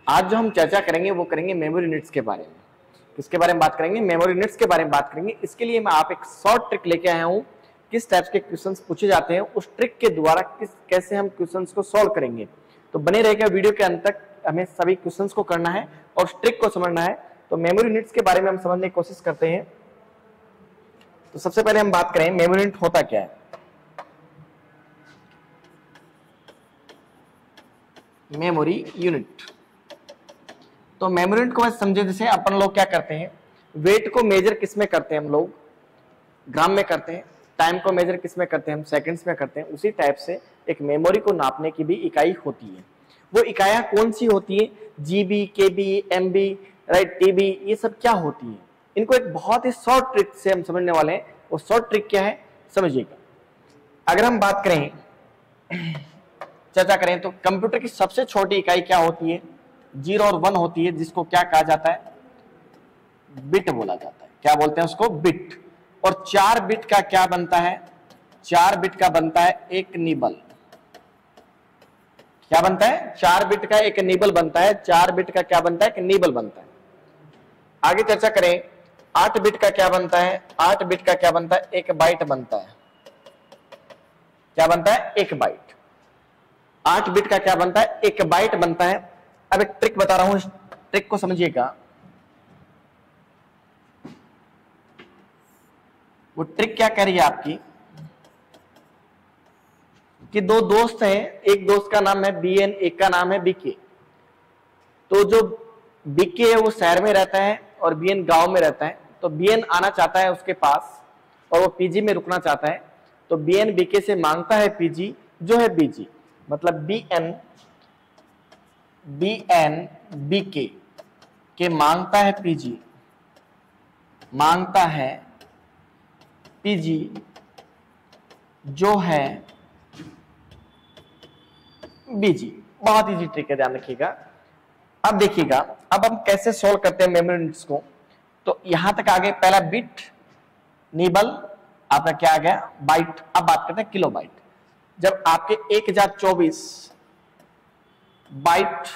आज जो हम चर्चा करेंगे वो करेंगे मेमोरी यूनिट्स के बारे में। किसके बारे में बात करेंगे? मेमोरी यूनिट्स के बारे में बात करेंगे। इसके लिए मैं आप एक शॉर्ट ट्रिक लेके आया हूँ, किस टाइप्स के क्वेश्चंस पूछे जाते हैं, उस ट्रिक के द्वारा कैसे हम क्वेश्चंस को सॉल्व करेंगे। तो बने रहेगा वीडियो के अंत तक, हमें सभी क्वेश्चंस को करना है और उस ट्रिक को समझना है। तो मेमोरी यूनिट्स के बारे में हम समझने की कोशिश करते हैं। तो सबसे पहले हम बात करें मेमोरी यूनिट होता क्या है। मेमोरी यूनिट, तो मेमोरी यूनिट को समझे जैसे अपन लोग क्या करते हैं, वेट को मेजर किस में करते हैं, हम लोग ग्राम में करते हैं। टाइम को मेजर किस में करते हैं, हम सेकंड्स में करते हैं। उसी टाइप से एक मेमोरी को नापने की भी इकाई होती है। वो इकाइयां कौन सी होती है? जीबी, केबी, एमबी, राइट, टीबी, ये सब क्या होती है? इनको एक बहुत ही शॉर्ट ट्रिक से हम समझने वाले हैं। वो शॉर्ट ट्रिक क्या है समझिएगा। अगर हम बात करें, चर्चा करें, तो कंप्यूटर की सबसे छोटी इकाई क्या होती है? 0 और 1 होती है, जिसको क्या कहा जाता है? बिट बोला जाता है। क्या बोलते हैं उसको? बिट। और 4 बिट का क्या बनता है? 4 बिट का बनता है एक निबल। क्या बनता है? 4 बिट का एक निबल बनता है। 4 बिट का क्या बनता है? एक निबल बनता है। आगे चर्चा करें, 8 बिट का क्या बनता है? 8 बिट का क्या बनता है? एक बाइट बनता है। क्या बनता है? एक बाइट। 8 बिट का क्या बनता है? एक बाइट बनता है। अब एक ट्रिक बता रहा हूं, इस ट्रिक को समझिएगा। वो ट्रिक क्या कह रही है आपकी कि दो दोस्त हैं, एक दोस्त का नाम है बीएन, एक का नाम है बीके। तो जो बीके है वो शहर में रहता है और बीएन गांव में रहता है। तो बीएन आना चाहता है उसके पास और वो पीजी में रुकना चाहता है। तो बीएन बीके से मांगता है पीजी, जो है बीजी, मतलब बीएन बीके के मांगता है पीजी, मांगता है पीजी जो है बीजी। बहुत इजी ट्रिक है, ध्यान रखिएगा। अब देखिएगा, अब हम कैसे सोल्व करते हैं मेमोरी यूनिट्स को। तो यहां तक आगे पहला बिट, निबल, आपका क्या आ गया? बाइट। अब बात करते हैं किलो बाइट। जब आपके 1024 बाइट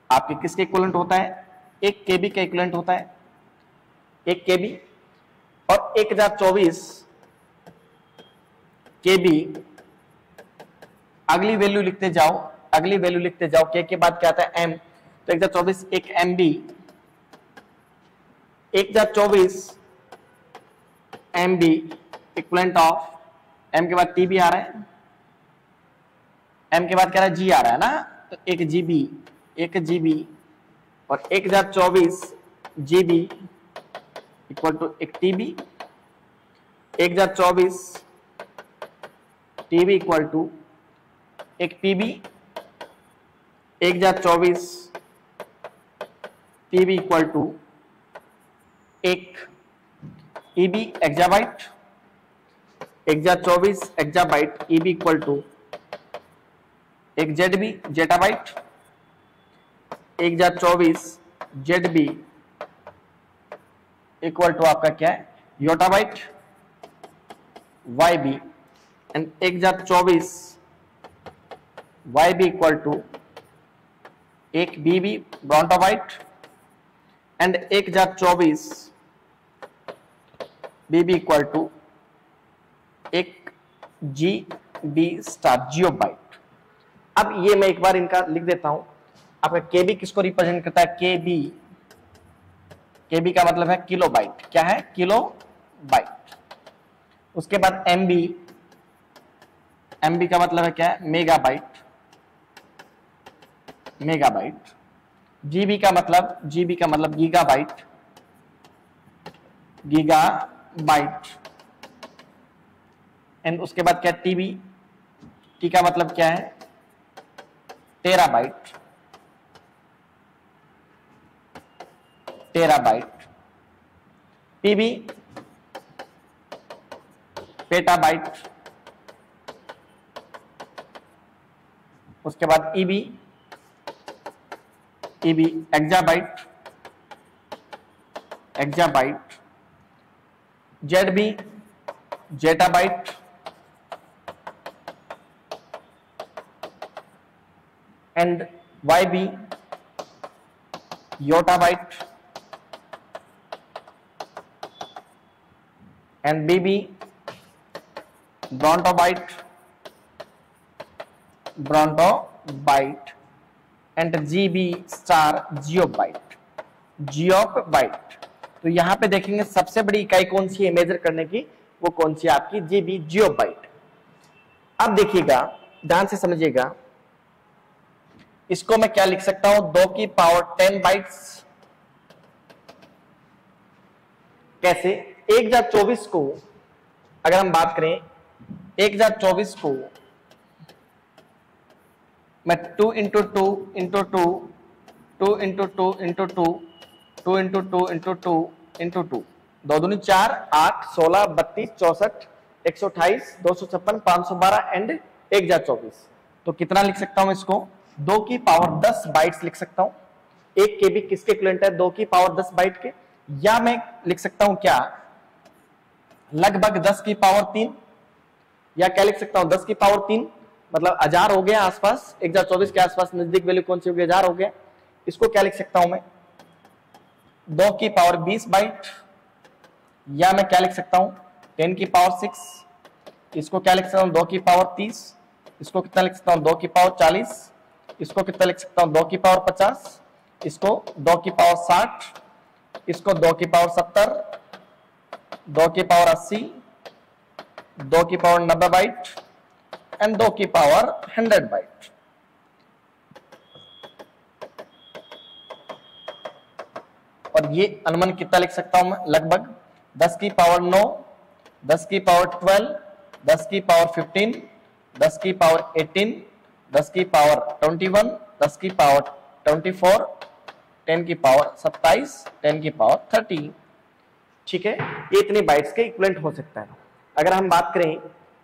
आपके किसके इक्विवेलेंट होता है? 1 केबी का इक्विवेलेंट होता है, 1 केबी। और 1024 केबी, अगली वैल्यू लिखते जाओ, अगली वैल्यू लिखते जाओ। के बाद क्या आता है? एम। तो 1024 एक MB, 1024 MB equivalent of, M के बाद टीबी आ रहा है, एम के बाद क्या रहा है? जी आ रहा है ना। तो 1 जीबी, 1 जीबी और 1024 GB equal to 1 TB, 1024 TB equal to 1 PB, 1024 PB equal to 1 EB exabyte, 1024 exabyte EB equal to 1 ZB zettabyte, 1024 ZB equal to आपका क्या है? Yottabyte YB. And 1024 YB equal to 1 BB brontobyte and 1024 BB equal to 1 GB star geobyte. अब ये मैं एक बार इनका लिख देता हूं। आपका केबी किसको रिप्रेजेंट करता है? केबी, केबी का मतलब है किलो बाइट। क्या है? Kilo byte. उसके बाद एमबी, एमबी का मतलब है क्या है? Megabyte, megabyte. जीबी का मतलब गीगाबाइट, गीगाबाइट। एंड उसके बाद क्या? टीबी, टी का मतलब क्या है? Terabyte, terabyte. PB petabyte. उसके बाद EB, EB exabyte, exabyte. ZB zettabyte, and YB yottabyte and BB brontobyte and GB star geobyte. तो यहां पे देखेंगे सबसे बड़ी इकाई कौन सी है मेजर करने की, वो कौन सी है आपकी जीबी जियोबाइट। अब देखिएगा ध्यान से समझिएगा, इसको मैं क्या लिख सकता हूं 2 की पावर 10 बाइट्स। कैसे 1024 को अगर हम बात करें 1024 को मैं 2 into 2 into 2 2 into 2 into 2 2 into 2 into 2 into 2 2 दूनी 4 8 16 32 64 128 256 512 एंड 1024। तो कितना लिख सकता हूं इसको 2 की पावर 10 बाइट्स लिख सकता हूं। 1 केबी किसके इक्विवेलेंट है 2 की पावर 10 बाइट के, या मैं लिख सकता हूं क्या लगभग 10 की पावर 3, या क्या लिख सकता हूं 10 की पावर 3 मतलब 1000 हो गया आसपास, 1024 के आसपास नजदीक वैल्यू कौन सी होगी 1000 हो गया। इसको क्या लिख सकता हूं मैं 2 की पावर 20 बाइट, या मैं क्या लिख सकता हूं 10 की पावर 6। इसको क्या लिख सकता हूं 2 की पावर 30। इसको कितना लिख सकता हूं 2 की पावर 40। इसको कितना लिख सकता हूं 2 की पावर 50। इसको 2 की पावर 60। इसको 2 की पावर 70, 2 की पावर 80, 2 की पावर 90 बाइट एंड 2 की पावर 100 बाइट। और ये अनुमान कितना लिख सकता हूं मैं लगभग 10 की पावर 9, 10 की पावर 12, 10 की पावर 15, 10 की पावर 18, 10 की पावर 21, 10 की पावर 24, 10 की पावर 27, 10 की पावर 30। ठीक है, ये इतने बाइट्स के इक्विवेलेंट हो सकता है। अगर हम बात करें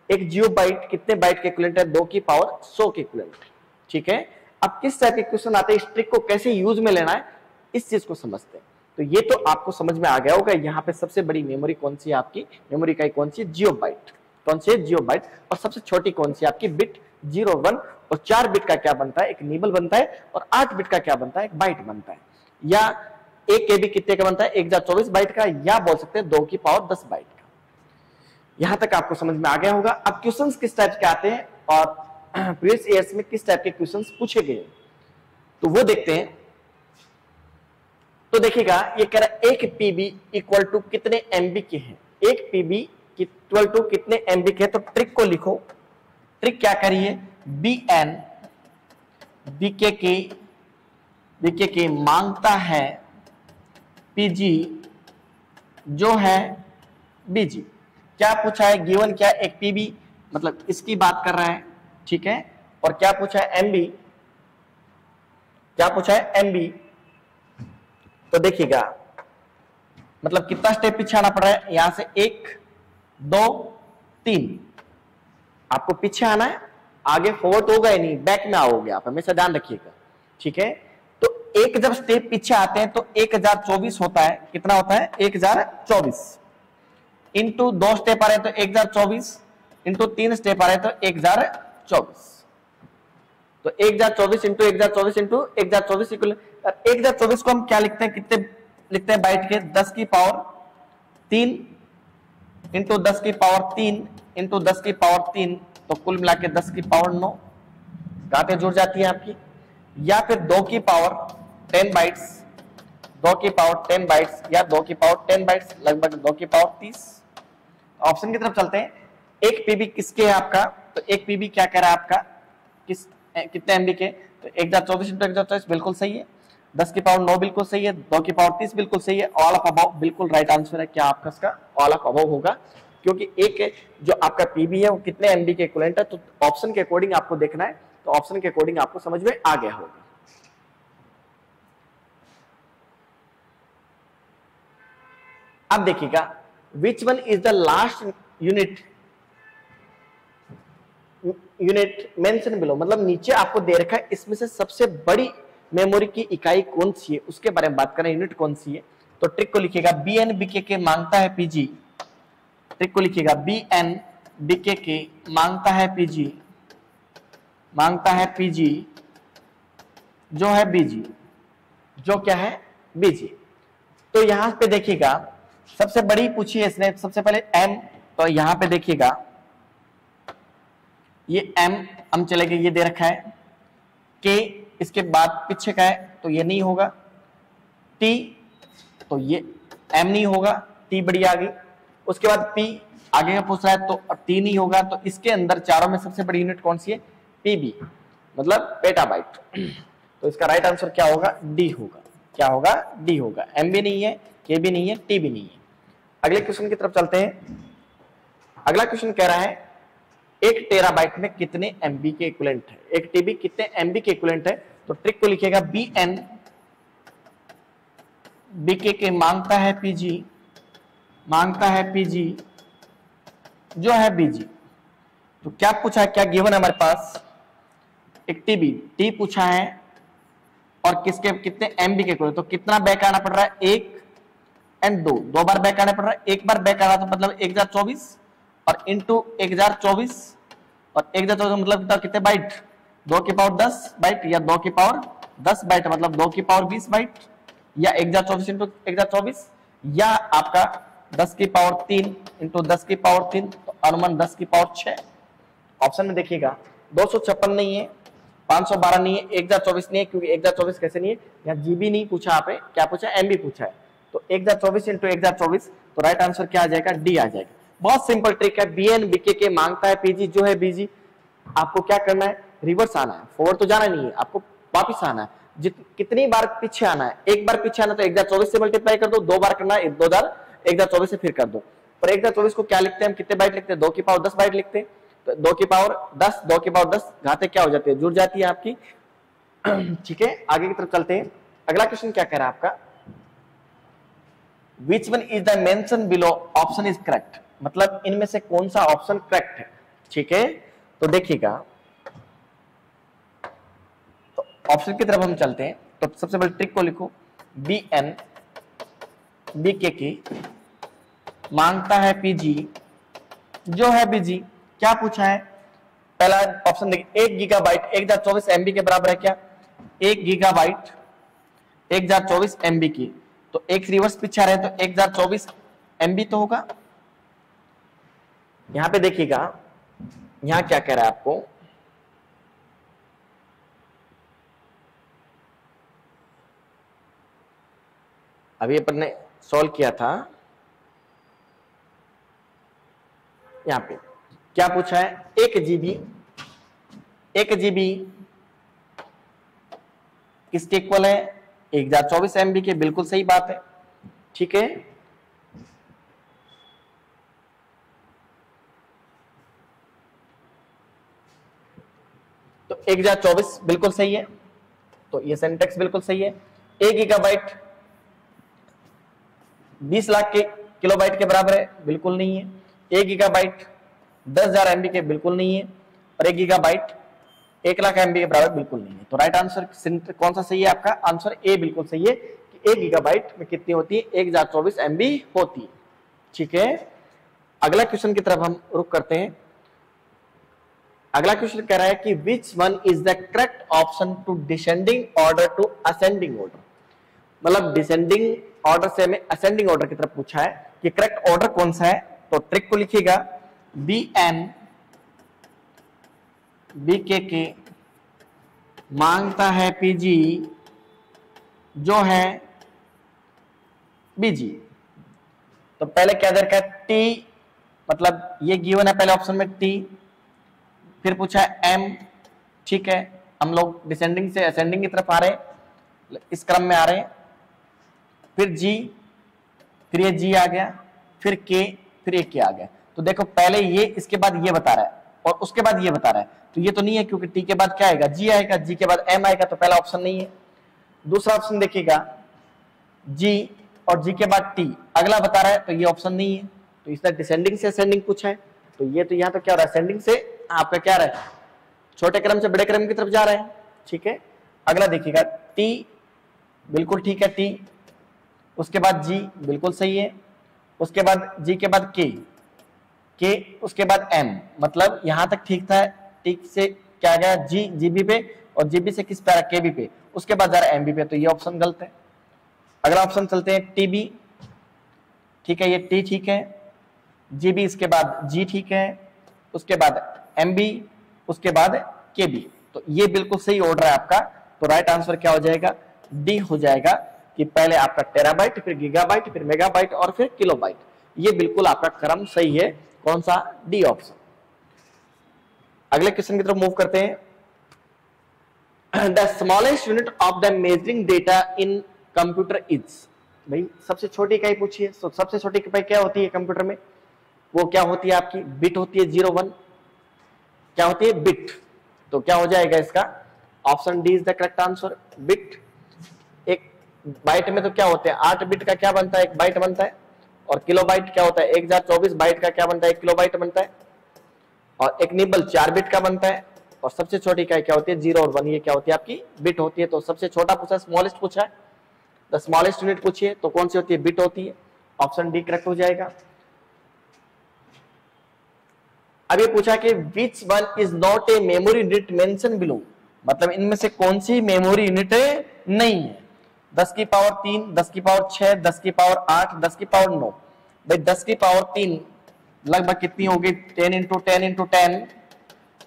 एक जियो बाइट कितने बाइट के इक्विवेलेंट है 2 की पावर 100 के इक्विवेलेंट। ठीक है, अब किस टाइप के क्वेश्चन आते हैं, इस ट्रिक को कैसे यूज में लेना है इस चीज को समझते हैं। तो ये तो आपको समझ में आ गया होगा यहाँ पे सबसे बड़ी मेमोरी कौन सी है आपकी, मेमोरी इकाई कौन सी है जियोबाइट, कौन सी है जियोबाइट। और सबसे छोटी कौन सी आपकी बिट 0 1, और 4 बिट का क्या बनता है एक निबल बनता है, और 8 बिट का क्या बनता है एक बाइट बनता है। या 1 केबी कितने का बनता है 1024 बाइट का, या बोल सकते हैं 2 की पावर 10 बाइट का। यहां तक आपको समझ में आ गया होगा। अब क्वेश्चंस किस टाइप के आते हैं और प्रीवियस ईयर्स में किस टाइप के क्वेश्चंस पूछे गए तो वो देखते हैं। तो देखिएगा ये कह रहा है 1 पीबी इक्वल टू कितने एमबी के हैं, 1 पीबी इक्वल टू कितने एमबी के हैं। तो ट्रिक को लिखो, ट्रिक क्या करिए बीएन बीके के मांगता है पीजी जो है बीजी। क्या पूछा है गिवन, क्या एक पीबी मतलब इसकी बात कर रहा है। ठीक है, और क्या पूछा है एमबी, क्या पूछा है एमबी। तो देखिएगा मतलब कितना स्टेप पीछे आना पड़ रहा है, यहां से 1 2 3 आपको पीछे आना है, आगे फॉरवर्ड होगा ही नहीं, बैक में आओगे आप, हमेशा ध्यान रखिएगा। ठीक है, तो एक जब स्टेप पीछे आते हैं तो 1024 होता है, कितना होता है 1024 इंटू 2 स्टेप आ रहे तो 1024 इंटू 3 स्टेप आ रहे तो 1024। तो 1024 इंटू 1024 इंटू 1024 इक्वल 1024 को हम क्या लिखते हैं, कितने लिखते हैं बाइट के 10 की पावर 3 इंटू 10 की पावर 3 इंटू 10 की पावर 3, तो कुल मिला के 10 की पावर 9 गांठें जुड़ जाती है आपकी। या फिर 2 की पावर 10 बाइट्स, 2 की पावर 10 बाइट्स या 2 की पावर 10 बाइट्स लगभग 2 की पावर 30। ऑप्शन की तरफ चलते हैं। 1 पीबी किसके है आपका, तो 1 पीबी क्या कह रहा है आपका कितने एमबी के, तो 1024 इंटू 1024 बिल्कुल सही है, 10 की पावर 9 बिल्कुल सही है, 2 की पावर 30 बिल्कुल सही है, ऑल ऑफ अबव बिल्कुल राइट आंसर है। क्या आपका इसका ऑल ऑफ अबव होगा, क्योंकि एक जो आपका पीबी है वो कितने एमबी के इक्विवेलेंट है। तो ऑप्शन के अकॉर्डिंग आपको देखना है, तो ऑप्शन के अकॉर्डिंग आपको समझ में आ गया होगा। अब देखिएगा विच one is the last unit mention below, मतलब नीचे आपको दे रखा है इसमें से सबसे बड़ी मेमोरी की इकाई कौन सी है उसके बारे में बात करें, यूनिट कौन सी है। तो ट्रिक को लिखिएगा बी एन बीके के मांगता है पीजी, ट्रिक को लिखिएगा बी एन बीके के मांगता है पीजी, मांगता है पीजी जो है बीजी, जो क्या है बीजी। तो यहां पे देखिएगा सबसे बड़ी पूछी है इसने सबसे पहले एम, तो यहां पे देखिएगा ये एम हम चले गए, ये दे रखा है के, इसके बाद पीछे का है तो ये नहीं होगा, टी तो ये एम नहीं होगा, टी बड़ी आ गई। उसके बाद पी आगे का पूछ रहा है तो टी नहीं होगा, तो इसके अंदर चारों में सबसे बड़ी यूनिट कौन सी है, पीबी मतलब पेटाबाइट। तो इसका राइट आंसर क्या होगा, डी होगा। क्या होगा, डी होगा। एम भी नहीं है, के भी नहीं है, टी भी नहीं है। अगले क्वेश्चन की तरफ चलते हैं। अगला क्वेश्चन कह रहा है एक टेराबाइट में कितने एमबी के इक्विवेलेंट है, एक टीबी कितने एमबी के इक्विवेलेंट है। तो ट्रिक को लिखिएगा बी एन, बीके के मांगता है पीजी, मांगता है पीजी जो है बीजी। तो क्या पूछा है, क्या गिवन है हमारे पास, एक टीबी टी पूछा है और किसके कितने एमबी के इक्विवेलेंट। तो कितना बैक आना पड़ रहा है, एक एंड दो बार बैक आना पड़ रहा है। एक बार बैक आ रहा तो मतलब 1024 और इंटू 1024 और 1024 मतलब कितने बाइट, 2 की पावर 10 बाइट या 2 की पावर 10 बाइट मतलब 2 की पावर 20 बाइट, या 1024 इंटू 1024, या आपका 10 की पावर 3 इंटू 10 की पावर 3, तो अनुमान 10 की पावर 6। ऑप्शन में देखिएगा 256 नहीं है, 512 नहीं है, 1024 नहीं है, क्योंकि 1024 कैसे नहीं है, यहाँ जीबी नहीं पूछा, यहाँ पे क्या पूछा, एमबी पूछा है। तो 1024 इंटू 1024, तो राइट आंसर क्या आ जाएगा, डी आ जाएगा। बहुत सिंपल ट्रिक है, बीएन बीके के मांगता है पीजी जो है बीजी। आपको क्या करना है, रिवर्स आना है, फॉरवर्ड तो जाना नहीं है, आपको वापिस आना है। कितनी बार पीछे आना है, एक बार पीछे आना तो 1024 से मल्टीप्लाई कर दो, 2 बार करना है 1024 से फिर कर दो। पर 1024 को क्या लिखते हैं हम, कितने बाइट लिखते हैं, 2 की पावर 10 बाइट लिखते हैं। तो 2 की पावर 10, 2 की पावर 10 घाते क्या हो जाती है, जुड़ जाती है आपकी। ठीक है, आगे की तरफ चलते हैं। अगला क्वेश्चन क्या कह रहा है आपका, विच one is the mention below option is correct, मतलब इनमें से कौन सा ऑप्शन करेक्ट है। ठीक है, तो देखिएगा, तो ऑप्शन की तरफ हम चलते हैं। तो सबसे पहले ट्रिक को लिखो, बी एन बीके की मांगता है पीजी जो है बीजी। क्या पूछा है, पहला ऑप्शन देखिए, 1 गीगाबाइट 1024 एमबी के बराबर है क्या, 1 गीगाबाइट 1024 एमबी की। तो एक रिवर्स पीछे आ रहे हैं तो 1024 एमबी तो होगा। यहां पे देखिएगा, यहां क्या कह रहा है आपको, अभी अपन ने सॉल्व किया था, यहां पे क्या पूछा है, 1 जीबी किसके इक्वल है, 1024 एमबी के। बिल्कुल सही बात है। ठीक है, तो 1024 बिल्कुल सही है, तो ये सिंटेक्स बिल्कुल सही है। 1 गीगाबाइट 20 लाख के किलोबाइट के बराबर है, बिल्कुल नहीं है। 1 गीगाबाइट 10,000 एमबी के, बिल्कुल नहीं है। और 1 गीगाबाइट 1 लाख एमबी के बराबर, बिल्कुल नहीं है। तो राइट आंसर कौन सा सही है आपका, आंसर ए बिल्कुल सही है कि 1 गीगाबाइट में कितनी होती है, 1024 एमबी होती है। ठीक है, अगला क्वेश्चन की तरफ हम रुक करते हैं। अगला क्वेश्चन कह रहा है कि which one is the correct option to descending order to ascending order, मतलब डिसेंडिंग ऑर्डर से हमें असेंडिंग ऑर्डर की तरफ पूछा है कि करेक्ट ऑर्डर कौन सा है। तो ट्रिक को लिखिएगा, बी एन बीके मांगता है पीजी जो है बीजी। तो पहले क्या दे रखा है, टी, मतलब ये गिवन है पहले ऑप्शन में टी, फिर पूछा है एम। ठीक है, हम लोग डिसेंडिंग से असेंडिंग की तरफ आ रहे हैं, इस क्रम में आ रहे हैं। फिर जी, फिर ये जी आ गया, फिर के, फिर ये के आ गया। तो देखो पहले ये, इसके बाद ये बता रहा है और उसके बाद ये बता रहा है, तो ये तो नहीं है क्योंकि टी के बाद क्या आएगा, जी आएगा, जी के बाद एम आएगा, तो पहला ऑप्शन नहीं है। दूसरा ऑप्शन देखिएगा, जी और जी के बाद टी, अगला बता रहा है, तो ये ऑप्शन नहीं है। तो इसने डिसेंडिंग से असेंडिंग पूछा है, तो ये तो यहाँ तो क्या हो रहा है, असेंडिंग से आपका क्या रहा है, छोटे क्रम से बड़े क्रम की तरफ जा रहे हैं। ठीक है, अगला देखिएगा, टी बिल्कुल ठीक है, टी, उसके बाद जी बिल्कुल सही है, उसके बाद जी के बाद के उसके बाद एम, मतलब यहां तक ठीक था। टी से क्या गया, जी जीबी पे, और जीबी से किस पे आ रहा है, केबी पे, उसके बाद जा रहा है एमबी पे, तो ये ऑप्शन गलत है। अगला ऑप्शन चलते हैं टीबी, ठीक है, ये टी ठीक है, जीबी इसके बाद जी ठीक है, उसके बाद एमबी, उसके बाद केबी, तो ये बिल्कुल सही ऑर्डर है आपका। तो राइट आंसर क्या हो जाएगा, डी हो जाएगा, कि पहले आपका टेराबाइट, फिर गीगाबाइट, फिर मेगाबाइट और फिर किलोबाइट। ये बिल्कुल आपका क्रम सही है, कौन सा, डी ऑप्शन। अगले क्वेश्चन की तरफ मूव करते हैं। The smallest unit of the measuring data in computer is, भाई सबसे छोटी इकाई पूछी है, तो सबसे छोटी इकाई क्या होती है कंप्यूटर में, वो क्या होती है आपकी, बिट होती है, 0 1, क्या होती है, बिट। तो क्या हो जाएगा इसका, option D is the correct answer, bit. एक बाइट में तो क्या होते हैं, 8 बिट का क्या बनता है, एक बाइट बनता है, और किलोबाइट क्या होता है, 1024 बाइट का क्या बनता है, 1 किलोबाइट बनता है, और एक निबल 4 बिट का बनता है, और सबसे छोटी इकाई क्या होती है, 0 और 1, ये क्या होती है आपकी बिट होती है। तो सबसे छोटा पूछा, स्मॉलेस्ट पूछा है, द स्मॉलेस्ट यूनिट पूछी है, तो कौन सी होती है, बिट होती है, ऑप्शन डी करेक्ट हो जाएगा। अब ये पूछा कि which one is not a memory unit mention below, मतलब इनमें से कौन सी मेमोरी यूनिट नहीं है। 10 की पावर 3, 10 की पावर 6, 10 की पावर 8, 10 की पावर 9। भाई 10 की पावर 3 लगभग कितनी होगी, 10 इंटू 10 इंटू 10,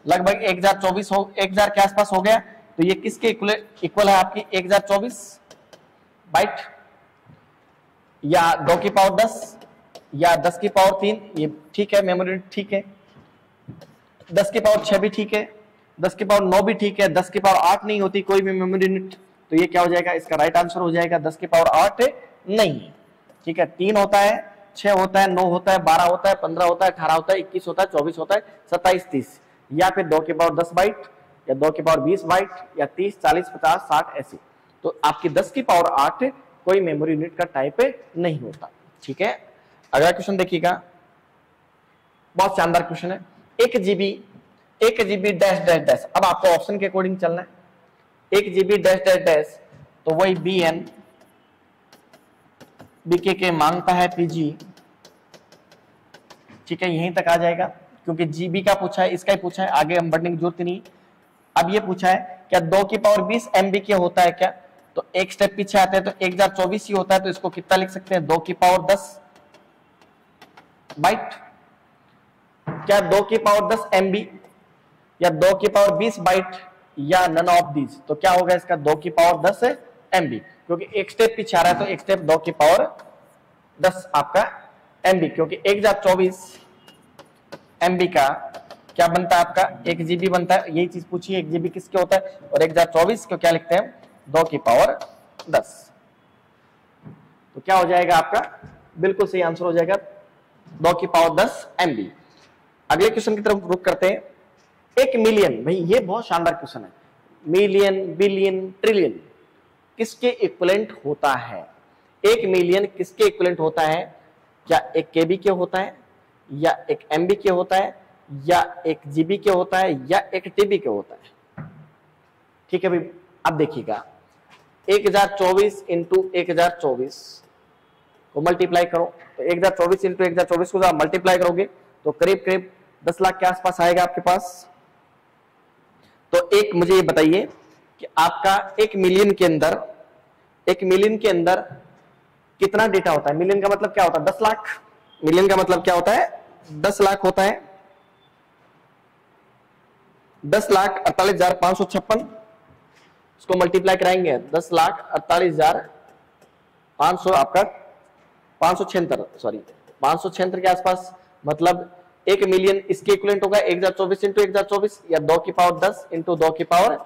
लगभग 1024 हो, 1000 के आसपास हो गया। तो ये किसके इक्वल है आपकी, 1024 बाइट, या 2 की पावर 10, या 10 की पावर 3, ये ठीक है, मेमोरी यूनिट ठीक है। 10 की पावर 6 भी ठीक है, 10 की पावर 9 भी ठीक है, 10 की पावर 8 नहीं होती कोई भी मेमोरी यूनिट, तो ये क्या हो जाएगा, इसका राइट आंसर हो जाएगा 10 की पावर 8 नहीं है, ठीक है। 3 होता है, 6 होता है, 9 होता है, 12 होता है, 15 होता है, 18 होता है, 21 होता है, 24 होता है, 27, 30, या फिर 2 की पावर 10 बाइट, या 2 की पावर 20 बाइट, या 30, 40, 50, 60 ऐसी। तो आपकी 10 की पावर 8 कोई मेमोरी यूनिट का टाइप नहीं होता, ठीक है। अगला क्वेश्चन देखिएगा, बहुत शानदार क्वेश्चन है। 1 जीबी डैश डैश डैश, अब आपको ऑप्शन के अकॉर्डिंग चलना है। 1 जीबी डैश डैश डैश, तो वही बीएन बीके के मांगता है पीजी, ठीक है, यहीं तक आ जाएगा, क्योंकि जीबी का पूछा है, इसका ही पूछा है, आगे हम बढ़ने की जरूरत नहीं। अब ये पूछा है क्या 2 की पावर 20 एमबी के होता है क्या, तो एक स्टेप पीछे आते हैं, तो 1024 ही होता है, तो इसको कितना लिख सकते हैं, 2 की पावर 10 बाइट। क्या 2 की पावर 10 एमबी, या 2 की पावर 20 बाइट, या नन ऑफ दीज, तो क्या होगा इसका, 2 की पावर 10 एमबी, क्योंकि एक स्टेप पीछे आ रहा है, तो एक स्टेप 2 की पावर 10 आपका एमबी, क्योंकि 1024 एमबी का क्या बनता है आपका, 1 जीबी बनता है, यही चीज पूछी है, 1 जीबी किसके होता है, और 1024 को क्या लिखते हैं, 2 की पावर 10। तो क्या हो जाएगा आपका, बिल्कुल सही आंसर हो जाएगा 2 की पावर 10 एमबी। अगले क्वेश्चन की तरफ रुक करते हैं। 1 मिलियन, भाई ये बहुत शानदार क्वेश्चन है, मिलियन, बिलियन, ट्रिलियन किसके इक्विवेलेंट होता है। 1 मिलियन किसके इक्विवेलेंट होता है, क्या एक केबी के होता है, या एक एमबी के होता है, या एक जीबी के होता है, या एक टीबी के होता है, ठीक है भाई। अब देखिएगा 1024 इंटू 1024 को मल्टीप्लाई करो, तो 1024 इंटू 1024 को मल्टीप्लाई करोगे तो करीब करीब 10 लाख के आसपास आएगा आपके पास। तो एक मुझे ये बताइए कि आपका 1 मिलियन के अंदर, 1 मिलियन के अंदर कितना डेटा होता है, मिलियन का मतलब क्या होता है, 10 लाख, मिलियन का मतलब क्या होता है, 10 लाख होता है, 10,48,556, इसको मल्टीप्लाई कराएंगे 10,48,500 आपका 576, सॉरी 576 के आसपास, मतलब 1 मिलियन इसके इक्विवेलेंट होगा 1024 इंटू 1024, या 2 की पावर 10 इंटू 2 की पावर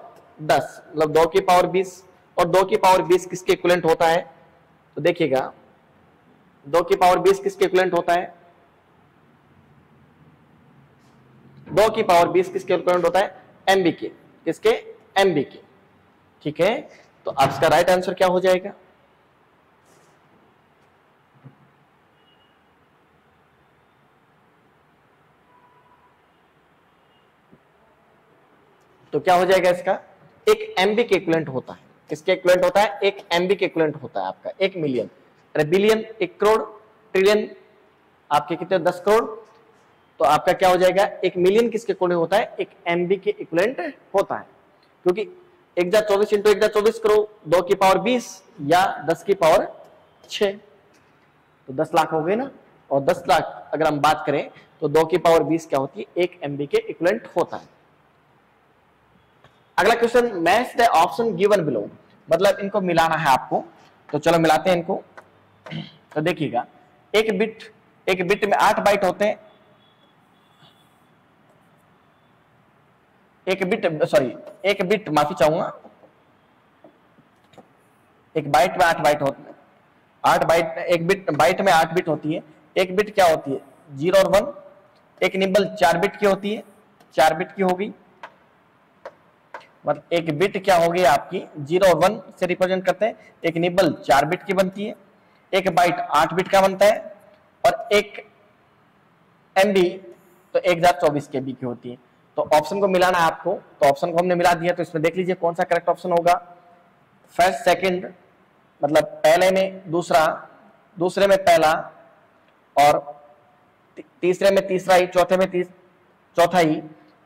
10, मतलब 2 की पावर 20, और 2 की पावर 20 किसके इक्विवेलेंट होता है, तो देखिएगा 2 की पावर 20 किसके इक्विवेलेंट होता है, 2 की पावर 20 किसके इक्विवेलेंट होता है, एमबी के, किसके, एमबी के, ठीक है। तो आप इसका राइट आंसर क्या हो जाएगा, तो क्या हो जाएगा इसका, 1 एमबी के इक्विवेलेंट होता है, किसके इक्विवेलेंट होता है, 1 एमबी के इक्विवेलेंट होता है आपका 1 मिलियन, अरे बिलियन 1 करोड़, ट्रिलियन आपके कितने 10 करोड़, तो आपका क्या हो जाएगा 1 मिलियन किसके इक्विवेलेंट होता है, 1 एमबी के इक्विवेलेंट होता है, क्योंकि 1 जा 24 इंटू 1 जा 24 करो, 2 की पावर 20 या 10 की पावर 6, तो 10 लाख हो गए ना। और 10 लाख अगर हम बात करें तो 2 की पावर 20 क्या होती है, 1 MB के इक्विवेलेंट होता है। अगला question, match the option given below, मतलब इनको मिलाना है आपको। तो चलो मिलाते हैं इनको। तो देखिएगा, एक बिट में 8 बाइट होते हैं, एक बिट माफी चाहूंगा, एक बाइट में 8 बाइट होते हैं, 8 बाइट, एक बाइट में 8 बिट होती है। एक बिट क्या होती है, 0 और 1। एक निबल 4 बिट की होती है, 4 बिट की होगी, मतलब एक बिट क्या होगी आपकी 0 और 1 से रिप्रेजेंट करते हैं। एक निबल 4 बिट की बनती है, एक बाइट 8 बिट का बनता है, और एक MB तो 1024 KB की होती है। तो ऑप्शन को मिलाना है आपको, तो ऑप्शन को हमने मिला दिया, तो इसमें देख लीजिए कौन सा करेक्ट ऑप्शन होगा। फर्स्ट सेकंड, मतलब पहले में दूसरा, दूसरे में पहला, और तीसरे में तीसरा ही, चौथे में चौथा ही,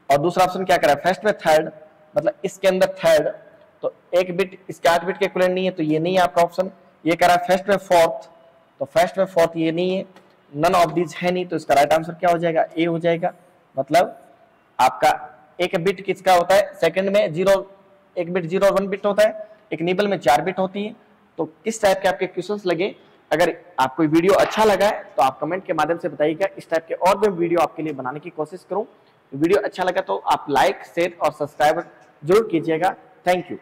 और दूसरा ऑप्शन क्या करा, फर्स्ट में थर्ड, मतलब इसके अंदर थर्ड। तो एक बिट इसके 8 बिट के इक्विवेलेंट नहीं है, तो ये नहीं है आपका ऑप्शन। ये करा फर्स्ट में फोर्थ, तो फर्स्ट में फोर्थ ये नहीं है, नन ऑफ दीज है नहीं, तो इसका राइट आंसर क्या हो जाएगा, ए हो जाएगा। मतलब आपका एक बिट किसका होता है, सेकंड में 0, एक बिट 0 और 1 बिट होता है, एक निबल में 4 बिट होती है। तो किस टाइप के आपके क्वेश्चंस लगे, अगर आपको वीडियो अच्छा लगा है तो आप कमेंट के माध्यम से बताइएगा, इस टाइप के और भी वीडियो आपके लिए बनाने की कोशिश करूं। वीडियो अच्छा लगा तो आप लाइक, शेयर और सब्सक्राइब जरूर कीजिएगा। Thank you.